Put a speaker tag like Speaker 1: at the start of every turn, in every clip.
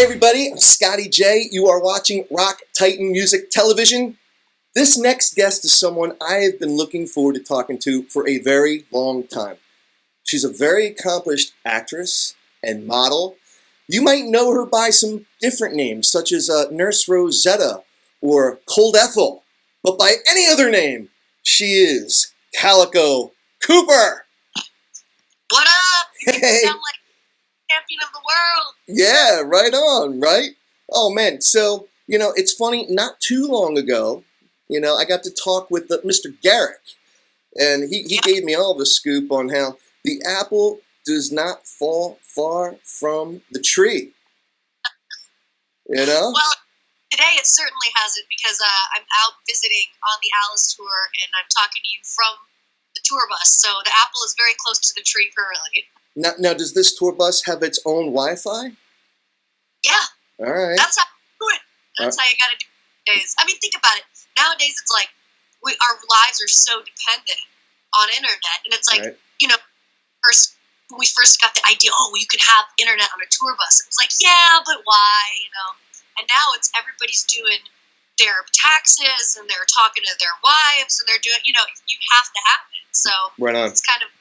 Speaker 1: everybody, I'm Scotty J. You are watching Rock Titan Music Television. This next guest is someone I have been looking forward to talking to for a very long time. She's a very accomplished actress and model. You might know her by some different names, such as Nurse Rosetta or Cold Ethel. But by any other name, she is Calico Cooper.
Speaker 2: What up?
Speaker 1: Hey.
Speaker 2: You sound like champion of the world.
Speaker 1: Yeah, right on, right? Oh, man. So, it's funny, not too long ago, I got to talk with Mr. Garric, and he gave me all the scoop on how the apple does not fall far from the tree.
Speaker 2: Well, today it certainly hasn't, because I'm out visiting on the Alice tour, and I'm talking to you from the tour bus, so the apple is very close to the tree currently.
Speaker 1: Now, does this tour bus have its own Wi-Fi?
Speaker 2: Yeah.
Speaker 1: All right.
Speaker 2: That's how you do it. That's how you got to do it nowadays. I mean, think about it. Nowadays, it's like our lives are so dependent on internet, and it's like,
Speaker 1: Right.
Speaker 2: When we first got the idea, you could have internet on a tour bus. It was like, yeah, but why, And now it's everybody's doing their taxes, and they're talking to their wives, and they're doing, you have to have it. So
Speaker 1: Right on.
Speaker 2: It's kind of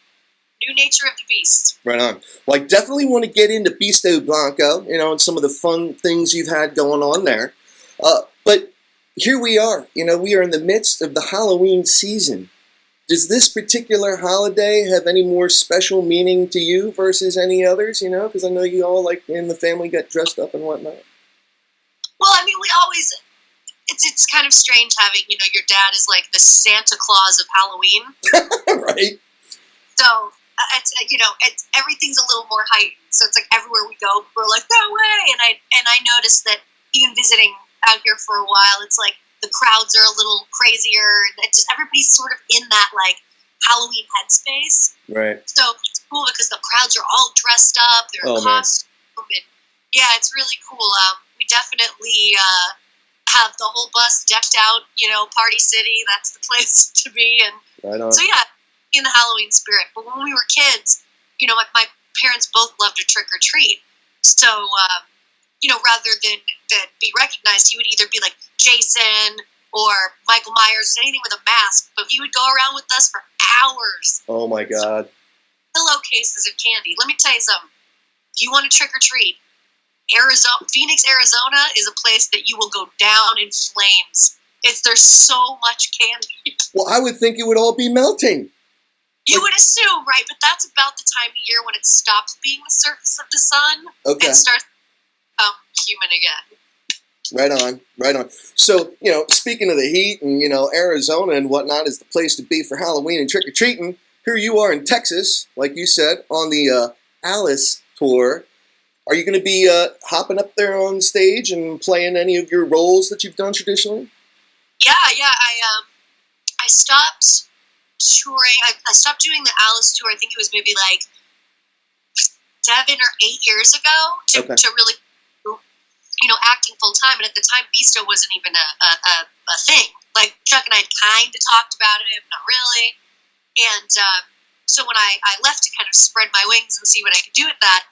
Speaker 2: new nature of the beast.
Speaker 1: Right on. Well, I definitely want to get into Beasto Blanco, and some of the fun things you've had going on there. But here we are. We are in the midst of the Halloween season. Does this particular holiday have any more special meaning to you versus any others, Because I know you all, in the family, get dressed up and whatnot.
Speaker 2: Well, I mean, we always... It's kind of strange having, your dad is like the Santa Claus of Halloween.
Speaker 1: Right.
Speaker 2: So... it's everything's a little more heightened. So it's like everywhere we go, we're like, no way. And I noticed that even visiting out here for a while, it's like the crowds are a little crazier. And it's just everybody's sort of in that like Halloween headspace.
Speaker 1: Right.
Speaker 2: So it's cool because the crowds are all dressed up. They're in costume. And yeah, it's really cool. We definitely have the whole bus decked out. Party City. That's the place to be. And
Speaker 1: right on.
Speaker 2: So yeah. In the Halloween spirit. But when we were kids, my parents both loved to trick or treat. So, rather than be recognized, he would either be like Jason or Michael Myers, anything with a mask. But he would go around with us for hours.
Speaker 1: Oh my God.
Speaker 2: Pillowcases of candy. Let me tell you something. If you want to trick or treat, Phoenix, Arizona is a place that you will go down in flames. There's so much candy.
Speaker 1: Well, I would think it would all be melting.
Speaker 2: You would assume, right? But that's about the time of year when it stops being the surface of the sun and starts to become human again.
Speaker 1: Right on. So, speaking of the heat and, Arizona and whatnot is the place to be for Halloween and trick-or-treating. Here you are in Texas, like you said, on the Alice tour. Are you going to be hopping up there on stage and playing any of your roles that you've done traditionally?
Speaker 2: Yeah. I stopped touring. I stopped doing the Alice tour. I think it was maybe like 7 or 8 years ago to really, acting full time. And at the time, Beasto wasn't even a thing. Like Chuck and I had kind of talked about it, but not really. And so when I left to kind of spread my wings and see what I could do with that,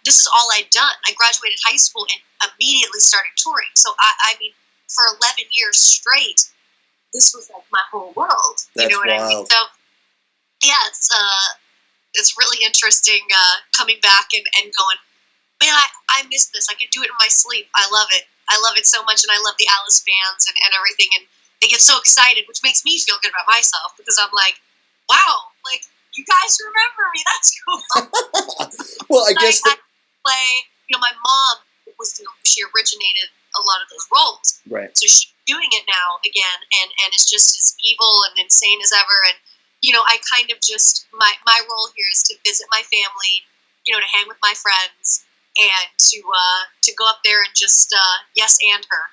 Speaker 2: this is all I'd done. I graduated high school and immediately started touring. So I mean, for 11 years straight, this was like my whole world.
Speaker 1: That's
Speaker 2: what
Speaker 1: wild.
Speaker 2: I mean? So, yeah, it's really interesting coming back and going, man, I miss this. I could do it in my sleep. I love it. I love it so much, and I love the Alice fans and everything, and they get so excited, which makes me feel good about myself, because I'm like, wow, like, you guys remember me. That's cool.
Speaker 1: Well, I guess
Speaker 2: I play, my mom she originated a lot of those roles.
Speaker 1: Right.
Speaker 2: So she's doing it now again, and it's just as evil and insane as ever. And, I kind of just, my role here is to visit my family, to hang with my friends, and to go up there and just, yes, and her.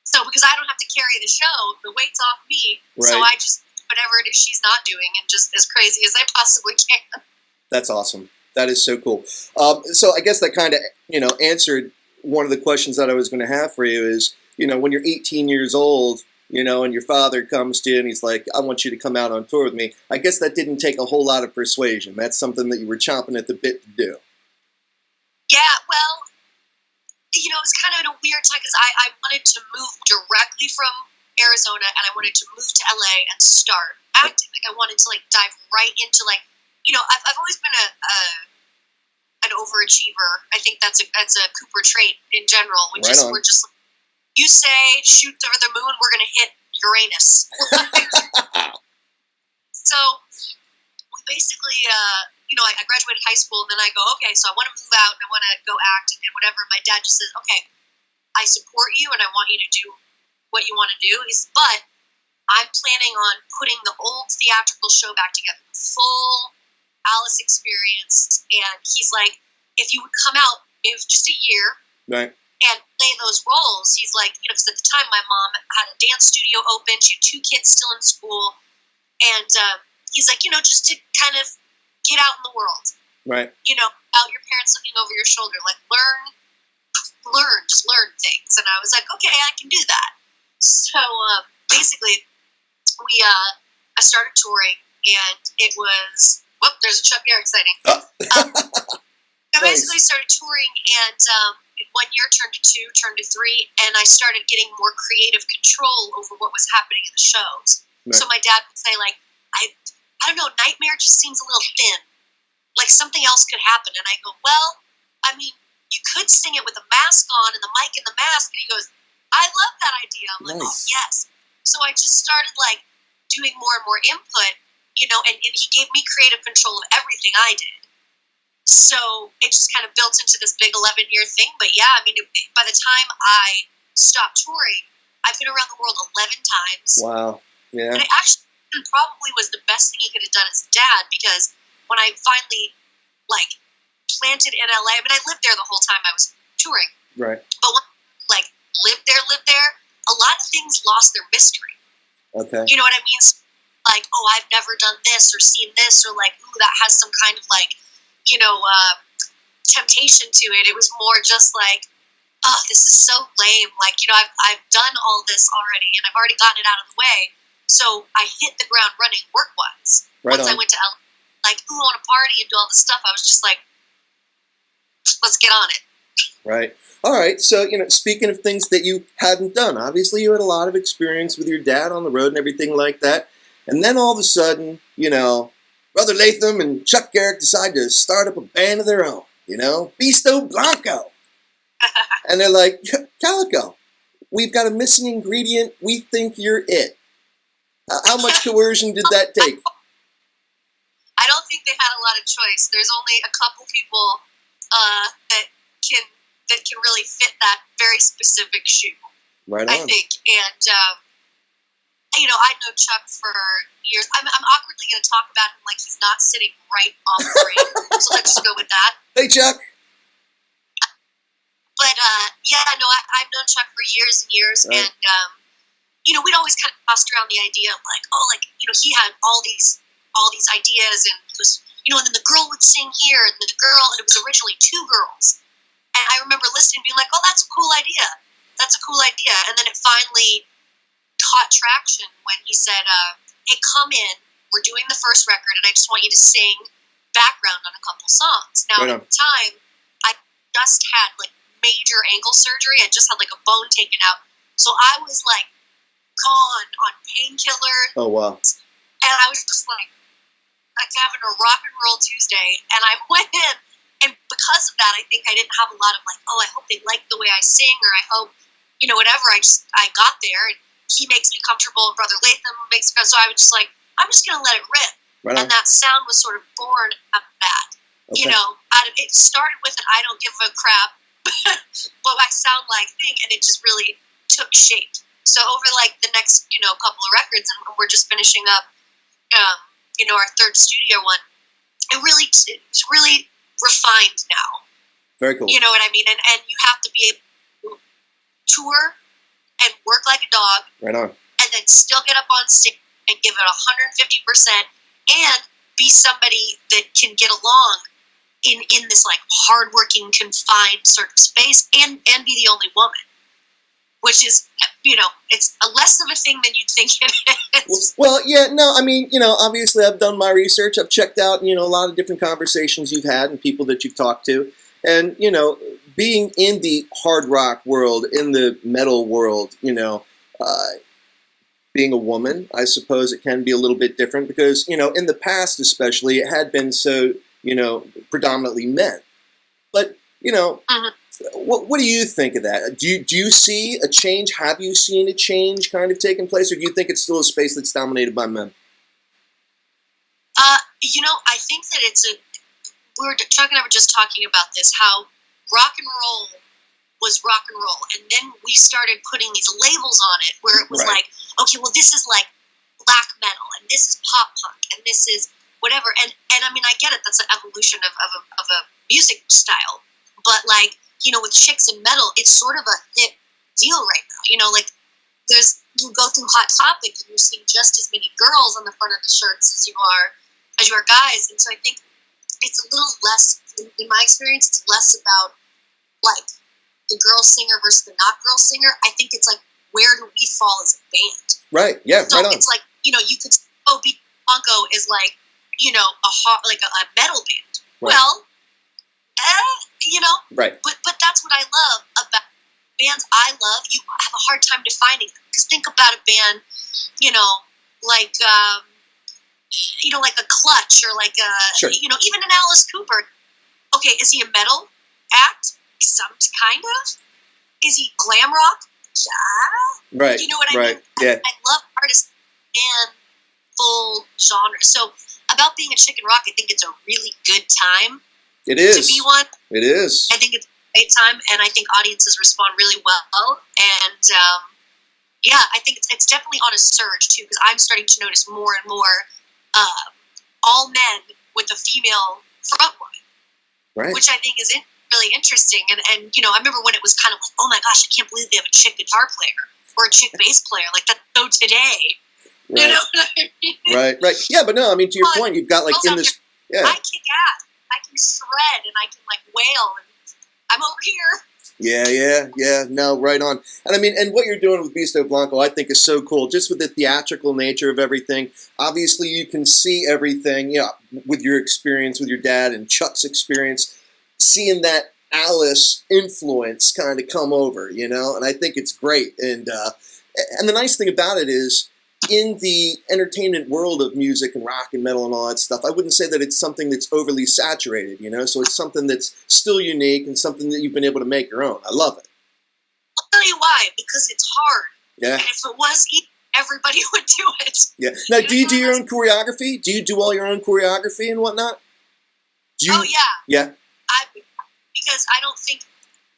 Speaker 2: So, because I don't have to carry the show, the weight's off me.
Speaker 1: Right.
Speaker 2: So I just, whatever it is she's not doing, and just as crazy as I possibly can.
Speaker 1: That's awesome. That is so cool. So I guess that kind of, answered one of the questions that I was going to have for you is, when you're 18 years old, and your father comes to you and he's like, I want you to come out on tour with me. I guess that didn't take a whole lot of persuasion. That's something that you were chomping at the bit to do.
Speaker 2: Yeah, well, it was kind of in a weird time because I wanted to move directly from Arizona and I wanted to move to LA and start acting. Like I wanted to like dive right into like, I've always been an overachiever. I think that's a Cooper trait in general. We're just like, you say shoot over the moon, we're gonna hit Uranus. So we basically, I graduated high school and then I go, okay, so I want to move out and I want to go act and whatever. My dad just says, okay, I support you and I want you to do what you want to do. But I'm planning on putting the old theatrical show back together, the full Alice experience. And he's like, if you would come out, it was just a year,
Speaker 1: right,
Speaker 2: and play those roles. He's like, because at the time my mom had a dance studio open, she had 2 kids still in school, and he's like, just to kind of get out in the world,
Speaker 1: right?
Speaker 2: Without your parents looking over your shoulder, like just learn things. And I was like, okay, I can do that. So basically, I started touring, and it was there's a Chuck Garric sighting. I basically started touring, and 1 year turned to 2, turned to 3, and I started getting more creative control over what was happening in the shows. Right. So my dad would say, like, I don't know, Nightmare just seems a little thin. Like something else could happen. And I go, well, I mean, you could sing it with a mask on and the mic in the mask. And he goes, I love that idea. I'm like, oh, yes. So I just started like doing more and more input, and he gave me creative control of everything I did. So it just kind of built into this big 11-year thing. But yeah, I mean, by the time I stopped touring, I've been around the world 11 times.
Speaker 1: Wow. Yeah.
Speaker 2: And it actually probably was the best thing he could have done as a dad, because when I finally like planted in LA, I mean, I lived there the whole time I was touring.
Speaker 1: Right.
Speaker 2: But when like lived there, a lot of things lost their mystery.
Speaker 1: Okay.
Speaker 2: You know what I mean? So, like, oh, I've never done this or seen this, or like, ooh, that has some kind of like, temptation to it. It was more just like, oh, this is so lame. Like, I've done all this already and I've already gotten it out of the way. So I hit the ground running work-wise.
Speaker 1: Right
Speaker 2: Once
Speaker 1: on.
Speaker 2: I went to LA, like, ooh, I want to party and do all this stuff, I was just like, let's get on it.
Speaker 1: Right. All right. So, speaking of things that you hadn't done, obviously you had a lot of experience with your dad on the road and everything like that. And then all of a sudden, Brother Latham and Chuck Garric decide to start up a band of their own, Beasto Blanco. And they're like, Calico, we've got a missing ingredient. We think you're it. How much coercion did that take?
Speaker 2: I don't think they had a lot of choice. There's only a couple people that can really fit that very specific shoe.
Speaker 1: Right on.
Speaker 2: I think, and I know Chuck for years. I'm awkwardly going to talk about him like he's not sitting right on the brain. So let's just go with that.
Speaker 1: Hey, Chuck.
Speaker 2: But I've known Chuck for years and years, right. And we'd always kind of tossed around the idea of like, he had all these ideas, and it was, and then the girl would sing here, and then the girl, and it was originally 2 girls. And I remember listening and being like, oh, that's a cool idea. That's a cool idea. And then it finally caught traction when he said, hey, come in. We're doing the first record, and I just want you to sing background on a couple songs. Now,
Speaker 1: right
Speaker 2: at the time, I just had like major ankle surgery. I just had like a bone taken out. So I was like gone on painkillers.
Speaker 1: Oh, wow.
Speaker 2: And I was just like having a rock and roll Tuesday. And I went in, and because of that, I think I didn't have a lot of like, oh, I hope they like the way I sing, or I hope, whatever. I got there, and he makes me comfortable, and Brother Latham makes me, so I was just like, I'm just going to let it rip.
Speaker 1: Right on.
Speaker 2: And that sound was sort of born out of that.
Speaker 1: Okay.
Speaker 2: It started with an I don't give a crap what I sound like thing, and it just really took shape. So over like the next, couple of records, and we're just finishing up, our 3rd studio one, it's really refined now.
Speaker 1: Very cool.
Speaker 2: You know what I mean? And you have to be able to tour and work like a dog.
Speaker 1: Right on.
Speaker 2: And then still get up on stage and give it 150%, and be somebody that can get along in this like hardworking, confined sort of space, and be the only woman, which is, it's a less of a thing than you'd think it is.
Speaker 1: Well, yeah, no, I mean, obviously I've done my research. I've checked out, a lot of different conversations you've had and people that you've talked to. And, being in the hard rock world, in the metal world, being a woman, I suppose it can be a little bit different because, in the past especially, it had been so, predominantly men. But, what do you think of that? Do you see a change? Have you seen a change kind of taking place, or do you think it's still a space that's dominated by men?
Speaker 2: I think that Chuck and I were just talking about this, how rock and roll was rock and roll, and then we started putting these labels on it where it was like, okay, well, this is like black metal, and this is pop punk, and this is whatever, and I mean, I get it, that's an evolution of a music style, but like, with chicks and metal, it's sort of a hit deal right now, like you go through Hot Topic and you're seeing just as many girls on the front of the shirts as you are guys, and so I think it's a little less, in my experience, it's less about like the girl singer versus the not girl singer. I think it's like, where do we fall as a band? Right. Yeah. So it's like, you could say, Beasto Blanco is like, a metal band. Right. Well, right. But that's what I love about bands I love. You have a hard time defining them because think about a band, like a Clutch or like a, sure. Even an Alice Cooper. Okay, is he a metal act? Some kind of. Is he glam rock? Yeah. Right. Do you know what I mean? Yeah. I love artists and full genre. So about being a chicken rock, I think it's a really good time. It is. To be one. It is. I think it's a great time, and I think audiences respond really well. And I think it's definitely on a surge too, because I'm starting to notice more and more all men with a female frontwoman, right? Which I think is really interesting. And I remember when it was kind of like, oh my gosh, I can't believe they have a chick guitar player or a chick bass player. Like that's so today. Right. You know what I mean? Right. Yeah, but no, I mean, to your point, you've got like in this. Yeah. I kick ass. I can shred and I can like wail, and I'm over here. Yeah. No, right on. And I mean, and what you're doing with Beasto Blanco, I think is so cool, just with the theatrical nature of everything. Obviously, you can see everything, with your experience with your dad and Chuck's experience, seeing that Alice influence kind of come over, and I think it's great. And the nice thing about it is, in the entertainment world of music and rock and metal and all that stuff, I wouldn't say that it's something that's overly saturated, so it's something that's still unique and something that you've been able to make your own. I love it. I'll tell you why, because it's hard. Yeah. And if it was easy, everybody would do it. Yeah. Now, do you do your own choreography? Do you do all your own choreography and whatnot? Oh, yeah. Yeah? Because I don't think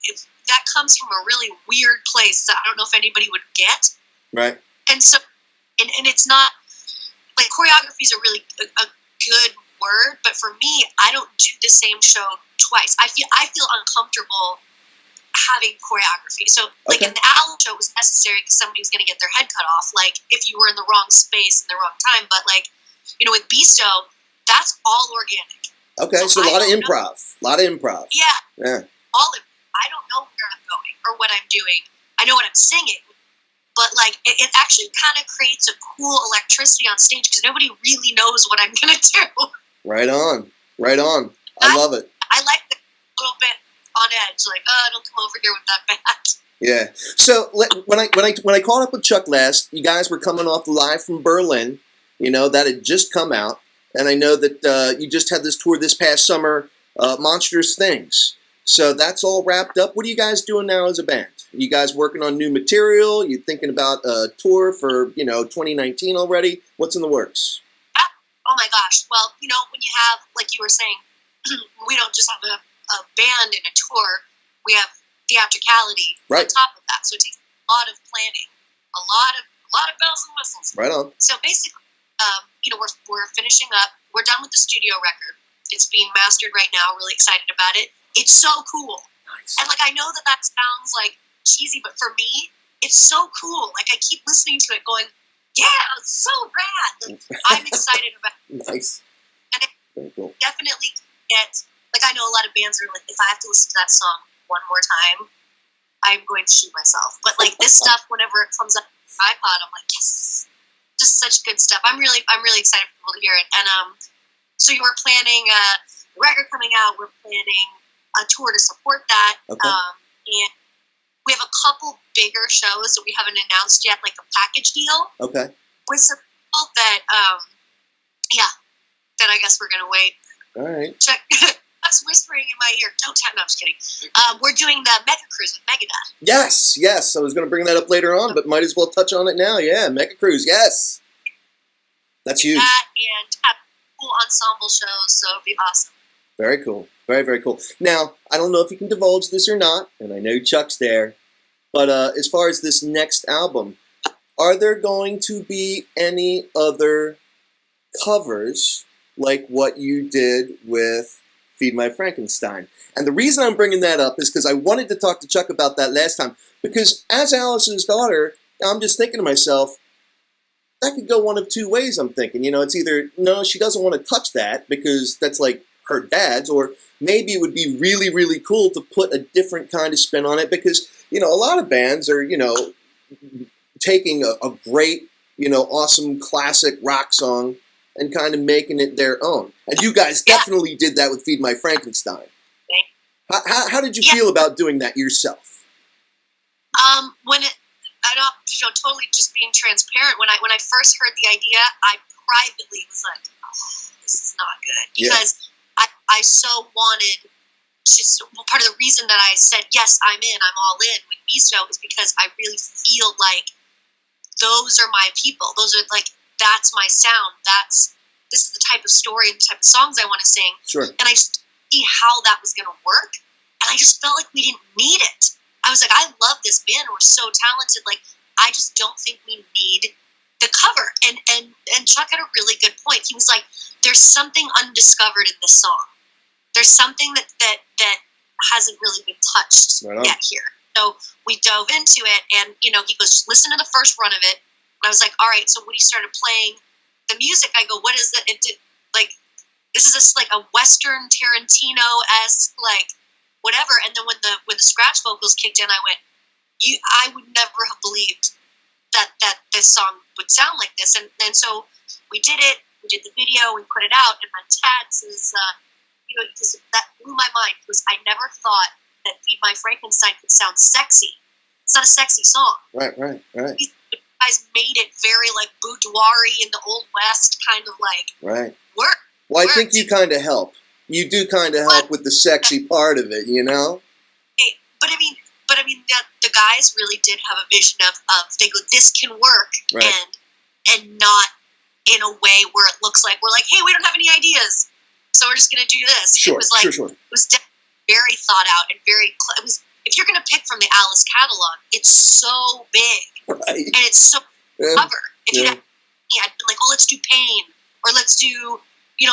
Speaker 2: if that comes from a really weird place that I don't know if anybody would get. Right. And so, and it's not, like, choreography is a really a good word, but for me, I don't do the same show twice. I feel uncomfortable having choreography. So, like, in the Alan show, it was necessary because somebody was going to get their head cut off, like, if you were in the wrong space in the wrong time. But, like, with Beasto, that's all organic. Okay, so a lot of improv. Yeah. I don't know where I'm going or what I'm doing. I know what I'm singing, but like it actually kind of creates a cool electricity on stage because nobody really knows what I'm gonna do. Right on. I love it. I like the little bit on edge, like, don't come over here with that bat. Yeah. So when I caught up with Chuck last, you guys were coming off live from Berlin. That had just come out. And I know that you just had this tour this past summer, Monstrous Things. So that's all wrapped up. What are you guys doing now as a band? Are you guys working on new material? You thinking about a tour for, 2019 already? What's in the works? Oh my gosh. Well, when you have, like you were saying, we don't just have a band and a tour. We have theatricality on top of that. So it takes a lot of planning, a lot of bells and whistles. Right on. So basically, we're finishing up. We're done with the studio record. It's being mastered right now. Really excited about it. It's so cool. Nice. And I know that sounds like cheesy, but for me, it's so cool. I keep listening to it going, yeah, it's so rad. I'm excited about it. Nice. And it cool. Definitely gets, I know a lot of bands are like, if I have to listen to that song one more time, I'm going to shoot myself. But this stuff, whenever it comes up on my iPod, I'm like, yes. Just such good stuff. I'm really excited for people to hear it. And so you were planning a record coming out. We're planning a tour to support that.
Speaker 1: Okay.
Speaker 2: And we have a couple bigger shows that we haven't announced yet, like a package deal.
Speaker 1: Okay.
Speaker 2: With some people that, then I guess we're going to wait.
Speaker 1: All right.
Speaker 2: Check. That's whispering in my ear. Don't tell. No, I'm just kidding. We're doing the Mega Cruise with Megadeth.
Speaker 1: Yes. I was going to bring that up later on, but might as well touch on it now. Yeah, Mega Cruise. Yes. That's huge.
Speaker 2: That and have cool ensemble shows, so it'll be awesome.
Speaker 1: Very cool. Very, very cool. Now, I don't know if you can divulge this or not, and I know Chuck's there, but as far as this next album, are there going to be any other covers like what you did with Feed My Frankenstein? And the reason I'm bringing that up is because I wanted to talk to Chuck about that last time, because as Alice's daughter, I'm just thinking to myself, that could go one of two ways, I'm thinking. It's either, no, she doesn't want to touch that because that's like her dad's, or maybe it would be really, really cool to put a different kind of spin on it because, a lot of bands are, taking a great, awesome classic rock song and kind of making it their own. And you guys definitely did that with Feed My Frankenstein. How did you feel about doing that yourself?
Speaker 2: Totally just being transparent. When I first heard the idea, I privately was like, oh, this is not good. Because I so wanted, part of the reason that I said, yes, I'm all in with Beasto is because I really feel like those are my people. Those are that's my sound. This is the type of story and the type of songs I want to sing.
Speaker 1: Sure.
Speaker 2: And I just see how that was going to work. And I just felt like we didn't need it. I was like, I love this band. We're so talented. I just don't think we need the cover. And Chuck had a really good point. He was like, there's something undiscovered in this song. There's something that hasn't really been touched yet here. So we dove into it, and he goes, listen to the first run of it. And I was like, all right. So when he started playing the music, I go, what is it? This is a Western Tarantino-esque whatever. And then when the scratch vocals kicked in, I went, I would never have believed that this song would sound like this. And so we did it. We did the video. We put it out. And my dad says, that blew my mind because I never thought that Feed My Frankenstein could sound sexy. It's not a sexy song.
Speaker 1: Right.
Speaker 2: You guys made it very boudoir-y in the Old West kind of work.
Speaker 1: Well, I think you kind of help. You do kind of help with the sexy part of it,
Speaker 2: But I mean, the guys really did have a vision of they go, this can work, and not in a way where it looks like we're like, hey, we don't have any ideas, so we're just going to do this.
Speaker 1: Sure.
Speaker 2: It was very thought out and very. It was. If you're going to pick from the Alice catalog, it's so big, and it's so cover. If you had been like, oh, let's do Pain, or let's do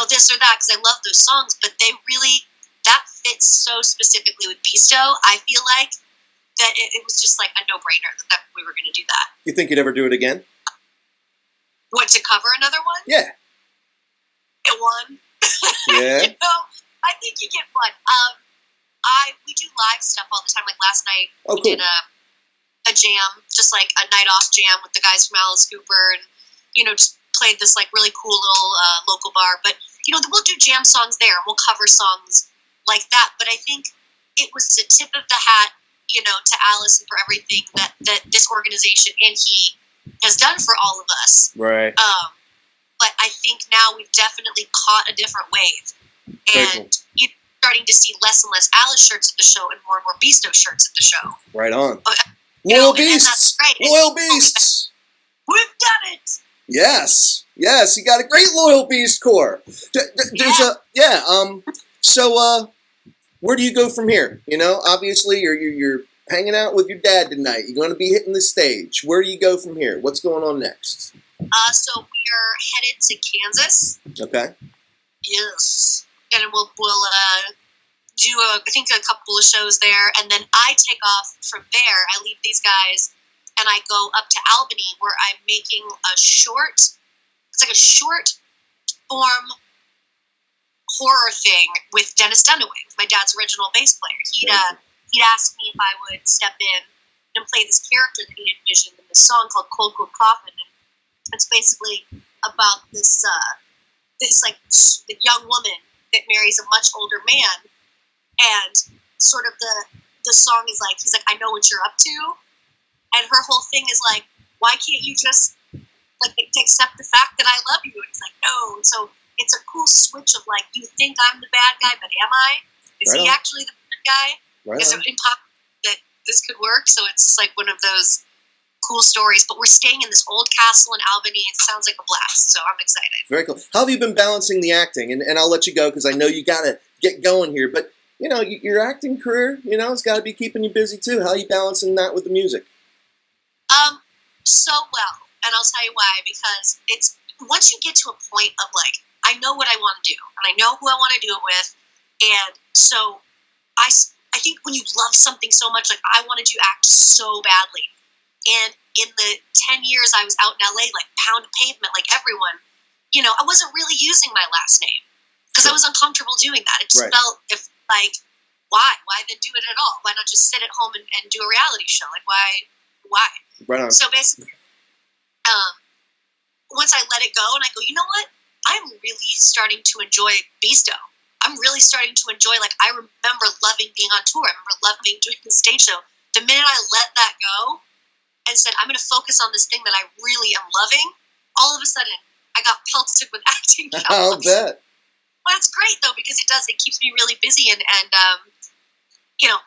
Speaker 2: this or that, because I love those songs, but they really that fits so specifically with Beasto. I feel like that it was just like a no-brainer that we were going to do that.
Speaker 1: You think you'd ever do it again?
Speaker 2: What, to cover another one?
Speaker 1: Yeah.
Speaker 2: Get one.
Speaker 1: Yeah.
Speaker 2: I think you get one. We do live stuff all the time. Like last night, we did a jam, just like a night off jam with the guys from Alice Cooper, and just played this really cool little local bar. But we'll do jam songs there, and we'll cover songs like that. But I think it was the tip of the hat, to Alice and for everything that this organization and he has done for all of us.
Speaker 1: Right.
Speaker 2: But I think now we've definitely caught a different wave, and you're starting to see less and less Alice shirts at the show and more Beasto shirts at the show.
Speaker 1: Right on. Loyal Beasts. Loyal Beasts.
Speaker 2: We've done it.
Speaker 1: Yes. You got a great Loyal Beast core. So where do you go from here? Obviously you're hanging out with your dad tonight. You're going to be hitting the stage. Where do you go from here? What's going on next?
Speaker 2: So we are headed to Kansas.
Speaker 1: Okay.
Speaker 2: Yes. And we'll do I think a couple of shows there, and then I take off from there. I leave these guys, and I go up to Albany, where I'm making a short. It's like a short form horror thing with Dennis Dunaway, my dad's original bass player. He'd asked me if I would step in and play this character that he envisioned in this song called Cold Cold Coffin, and it's basically about this the young woman that marries a much older man, and sort of the song is like, he's like, I know what you're up to, and her whole thing is like, why can't you just like accept the fact that I love you? And he's like, no. And so it's a cool switch of like, you think I'm the bad guy, but am I? Is he actually the bad guy? Is it impossible that this could work? So it's like one of those cool stories. But we're staying in this old castle in Albany. It sounds like a blast. So I'm excited.
Speaker 1: Very cool. How have you been balancing the acting? And I'll let you go because I know you got to get going here. But, you know, your acting career, you know, it's got to be keeping you busy too. How are you balancing that with the music?
Speaker 2: So well. And I'll tell you why. Because it's once you get to a point of like, I know what I want to do. And I know who I want to do it with. And so I think when you love something so much, like I wanted to act so badly. And in the 10 years I was out in LA, like pound of pavement, like everyone, you know, I wasn't really using my last name because I was uncomfortable doing that. It just felt like, why then do it at all? Why not just sit at home and do a reality show? Like why?
Speaker 1: Right on.
Speaker 2: So basically, once I let it go and I go, you know what? I'm really starting to enjoy Beasto. I'm really starting to enjoy, like, I remember loving being on tour. I remember loving doing the stage show. The minute I let that go and said, I'm going to focus on this thing that I really am loving, all of a sudden, I got pelted with acting jobs.
Speaker 1: I'll bet.
Speaker 2: Well, that's great, though, because it keeps me really busy. And you know,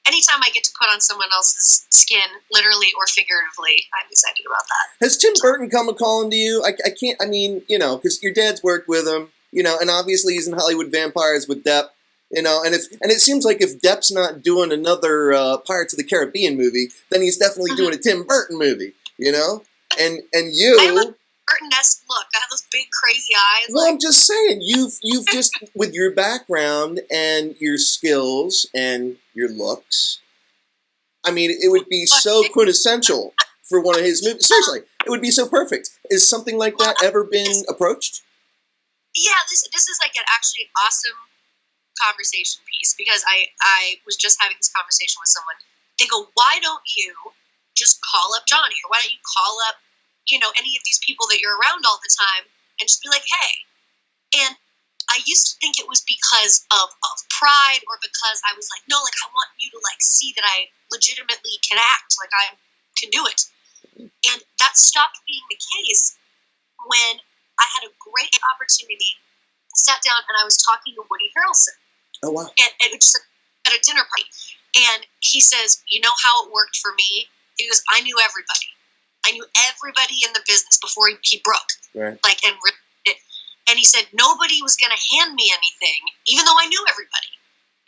Speaker 2: anytime I get to put on someone else's skin, literally or figuratively, I'm excited about that.
Speaker 1: Has Tim Burton come a-calling to you? I mean, you know, because your dad's worked with him, you know, and obviously he's in Hollywood Vampires with Depp, you know, and it seems like if Depp's not doing another Pirates of the Caribbean movie, then he's definitely doing a Tim Burton movie, you know? And you...
Speaker 2: I have a Burton-esque look. I have those big, crazy eyes.
Speaker 1: Well, I'm just saying, you've just, with your background and your skills and your looks, I mean, it would be so quintessential for one of his movies. Seriously, it would be so perfect. Is something like that ever been approached?
Speaker 2: Yeah, this is like actually an awesome conversation piece because I was just having this conversation with someone. They go, why don't you just call up Johnny, or why don't you call up, you know, any of these people that you're around all the time and just be like, hey. And I used to think it was because of pride or because I was like, no, like I want you to like see that I legitimately can act, like I can do it. And that stopped being the case when I had a great opportunity. I sat down and I was talking to Woody Harrelson.
Speaker 1: Oh, wow.
Speaker 2: And just at a dinner party. And he says, you know how it worked for me? He goes, I knew everybody. I knew everybody in the business before he broke.
Speaker 1: Right.
Speaker 2: Like, and he said, nobody was going to hand me anything, even though I knew everybody.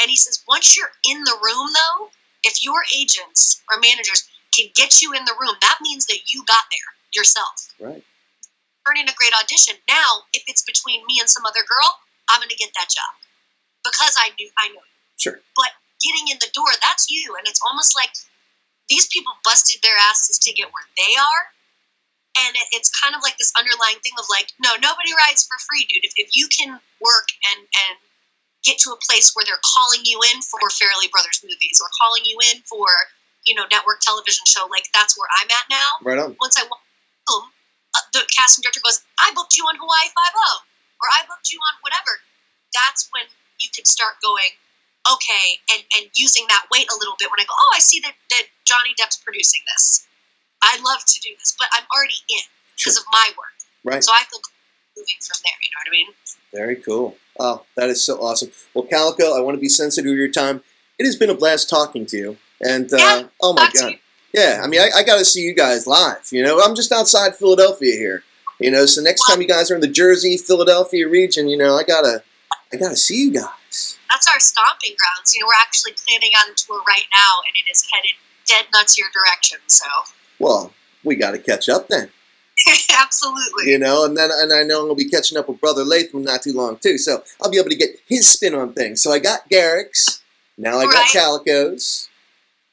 Speaker 2: And he says, once you're in the room, though, if your agents or managers can get you in the room, that means that you got there yourself.
Speaker 1: Right.
Speaker 2: Turn in a great audition. Now, if it's between me and some other girl, I'm going to get that job because I know you.
Speaker 1: Sure.
Speaker 2: But getting in the door, that's you. And it's almost like these people busted their asses to get where they are. And it's kind of like this underlying thing of like, no, nobody rides for free, dude. If you can work and get to a place where they're calling you in for Farrelly Brothers movies or calling you in for, you know, network television show, like that's where I'm at now.
Speaker 1: Right on.
Speaker 2: Once I walk home, the casting director goes, I booked you on Hawaii 5-0, or I booked you on whatever. That's when you can start going, okay, and using that weight a little bit when I go, oh, I see that Johnny Depp's producing this. I love to do this, but I'm already in because of my work.
Speaker 1: Right.
Speaker 2: So I feel moving from there, you know what I mean?
Speaker 1: Very cool. Oh, that is so awesome. Well, Calico, I want to be sensitive of your time. It has been a blast talking to you. And, oh my God. Yeah, I mean, I got to see you guys live, you know. I'm just outside Philadelphia here, you know, so next time you guys are in the Jersey, Philadelphia region, you know, I gotta see you guys.
Speaker 2: That's our stomping grounds. You know, we're actually planning on a tour right now, and it is headed dead nuts your direction, so.
Speaker 1: Well, we got to catch up then.
Speaker 2: Absolutely.
Speaker 1: You know, and I know I'm going to be catching up with Brother Latham not too long, too, so I'll be able to get his spin on things. So I got Garric's, now I got Calico's,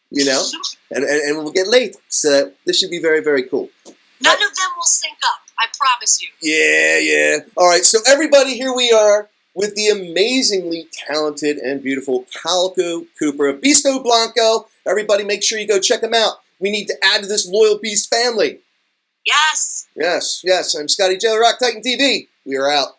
Speaker 1: you know, and we'll get Latham, so this should be very, very cool.
Speaker 2: None of them will sync up, I promise you.
Speaker 1: Yeah. All right, so everybody, here we are with the amazingly talented and beautiful Calico Cooper of Beasto Blanco. Everybody, make sure you go check him out. We need to add to this loyal Beast family.
Speaker 2: Yes.
Speaker 1: Yes. I'm Scotty J, Rock Titan TV. We are out.